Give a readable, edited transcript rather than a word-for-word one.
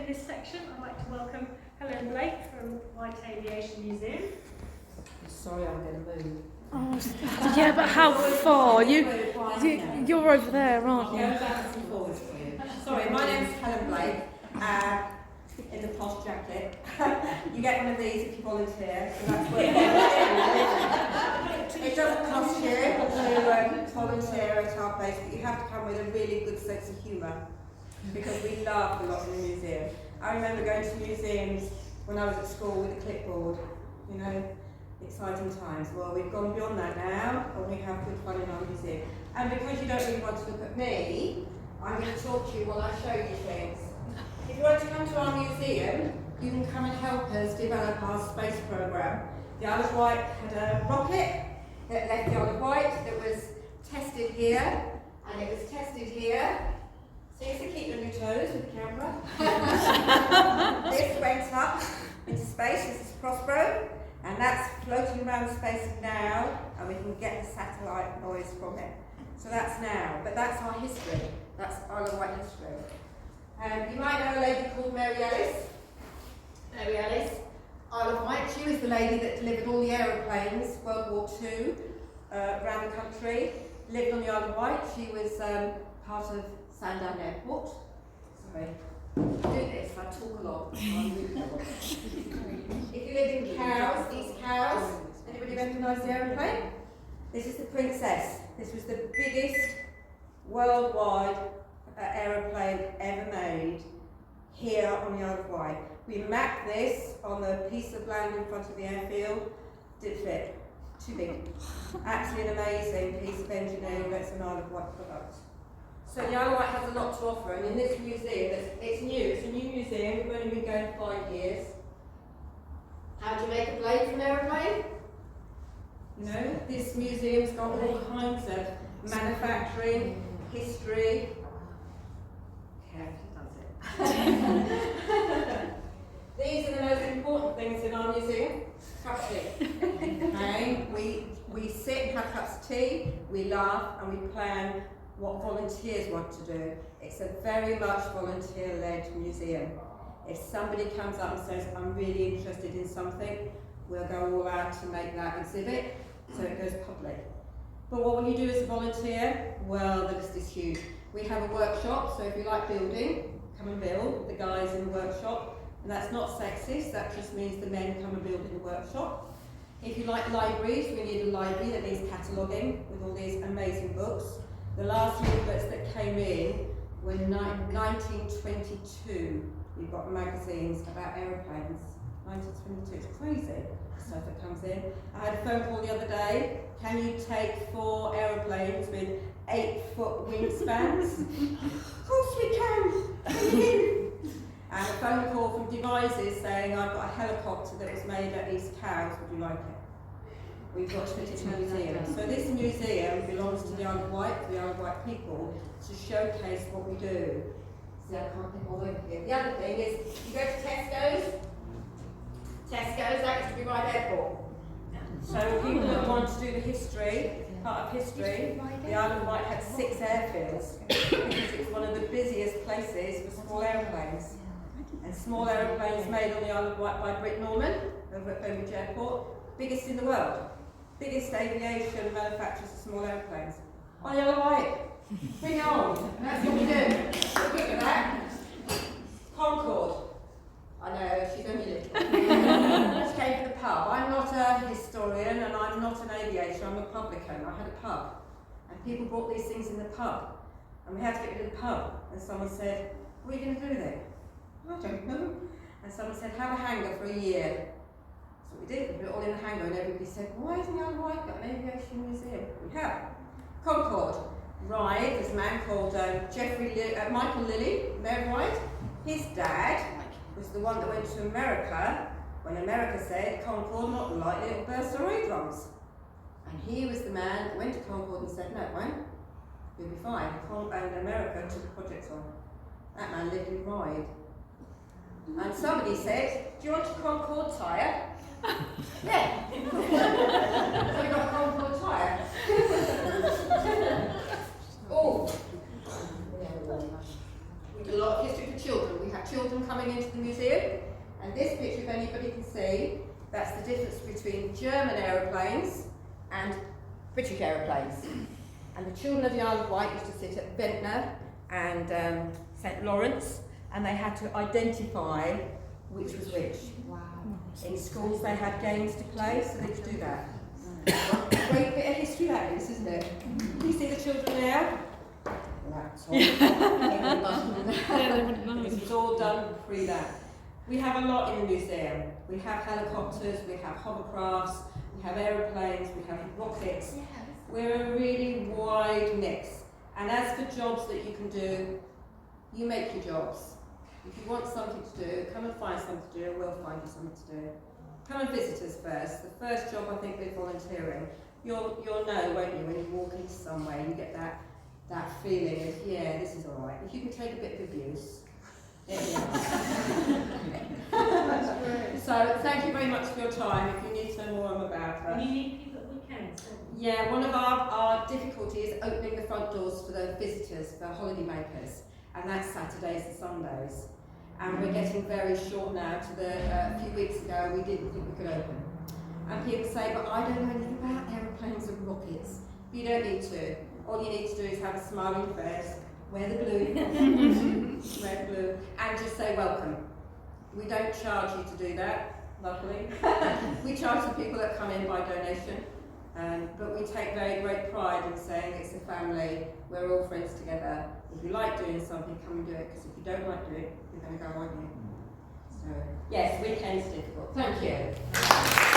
in this section, I'd like to welcome Helen Blake from Wight Aviation Museum. Sorry, I'm going to move. Oh, yeah, but how far? You're over there, aren't you? Backwards and forwards for you. Sorry, my name's Helen Blake. In the posh jacket. You get one of these if you volunteer, so that's what it doesn't cost you to volunteer at our place, but you have to come with a really good sense of humour, because we laugh a lot in the museum. I remember going to museums when I was at school with a clipboard, you know, exciting times. Well, we've gone beyond that now, and we have good fun in our museum. And because you don't really want to look at me, I'm going to talk to you while I show you things. If you want to come to our museum, you can come and help us develop our space programme. The Isle of Wight had a rocket that left the Isle of Wight that was tested here, and it was tested here. So you have to keep on your toes with the camera. This went up into space. This is Prospero, and that's floating around space now, and we can get the satellite noise from it. So that's now, but that's our history. That's Isle of Wight history. You might know a lady called Mary Ellis. Mary Ellis, Isle of Wight. She was the lady that delivered all the aeroplanes, World War II, around the country. Lived on the Isle of Wight. She was part of Sandown Airport. Sorry, I do this, I talk a lot. If you live in Cowes, East Cowes, anybody recognise the aeroplane? This is the Princess. This was the biggest worldwide aeroplane ever made here on the Isle of Wight. We mapped this on the piece of land in front of the airfield. Didn't fit. Too big. Absolutely an amazing piece of engineering that's an Isle of Wight product. So the Isle of Wight has a lot to offer, and in this museum, it's new. It's a new museum. We've only been going 5 years. How do you make a blade from an aeroplane? You know, this museum's got all kinds of manufacturing, history. These are the most important things in our museum. Cup of tea. Okay? We sit and have cups of tea, we laugh, and we plan what volunteers want to do. It's a very much volunteer-led museum. If somebody comes up and says, I'm really interested in something, we'll go all out to make that exhibit, so it goes public. But what will you do as a volunteer? Well, the list is huge. We have a workshop, so if you like building, come and build with the guys in the workshop. And that's not sexist, that just means the men come and build in the workshop. If you like libraries, we need a library that needs cataloguing with all these amazing books. The last leaflets that came in were in 1922. We've got magazines about aeroplanes. 1922, it's crazy, the stuff that comes in. I had a phone call the other day. Can you take 4 aeroplanes with 8-foot wingspans? Of course we can! Come in! And a phone call from Devices saying, I've got a helicopter that was made at East Cowes, would you like it? We've got to put it in a museum. So this museum belongs to the Isle of Wight, the Isle of Wight people, to showcase what we do. See, I can't get all over here. The other thing is, you go to Tesco's. Tesco's, that used to be Wight Airport. So people that want to do the history, part of history, the Isle of Wight had 6 airfields because it's one of the busiest places for small aeroplanes. And small aeroplanes made on the Isle of Wight by Brit Norman over at Cambridge Airport, biggest in the world. Biggest aviation manufacturers of small aeroplanes. On the Isle of Wight. Bring it on. That's what we do. Look at that. Concorde. I know, she's only little. She came from the pub. I'm not a historian and I'm not an aviator, I'm a publican. I had a pub. And people brought these things in the pub. And we had to get rid of the pub. And someone said, what are you going to do with it? I don't know. And someone said, have a hangar for a year. So we did. We put it all in the hangar and everybody said, why isn't the Isle of Wight got an aviation museum? We have. Concorde. Right, there's a man called Michael Lilly, Mayor of Wight. His dad was the one that went to America when America said, Concorde, not lightly, it'll burst our eardrums. And he was the man that went to Concorde and said, no, it won't. You'll be fine. And America took the project on. That man lived in Ryde. And somebody said, do you want a Concorde tyre? Yeah. So we got a Concorde tyre. Oh. We do a lot of history for children. We have children children coming into the museum. And this picture, if anybody can see, that's the difference between German aeroplanes and British aeroplanes. And the children of the Isle of Wight used to sit at Ventnor and St Lawrence, and they had to identify which was which. Wow. In schools they had games to play, so they could do that. Great bit of history that is, isn't it? Can you see the children there? That's all. This was all done pre that. We have a lot in the museum. We have helicopters, we have hovercrafts, we have aeroplanes, we have rockets. We're a really wide mix. And as for jobs that you can do, you make your jobs. If you want something to do, come and find something to do, and we'll find you something to do. Come and visit us first. The first job, I think, with volunteering, you'll know, won't you, when you walk into somewhere, you get that feeling of, yeah, this is all right. If you can take a bit of abuse, there we are. That's great. So thank you very much for your time. If you need to know more about her. And you need people at weekends, don't you? Yeah, one of our difficulties is opening the front doors for the visitors, for holiday makers, and that's Saturdays and Sundays. And we're getting very short now. To the a few weeks ago, we didn't think we could open. And people say, but I don't know anything about aeroplanes and rockets. You don't need to. All you need to do is have a smiling face, wear the blue, wear the blue, and just say welcome. We don't charge you to do that, luckily. We charge the people that come in by donation. But we take very great pride in saying it's a family, we're all friends together. If you like doing something, come and do it, because if you don't like doing it, you're going to go, aren't you? So, yes, weekend's difficult. Thank you.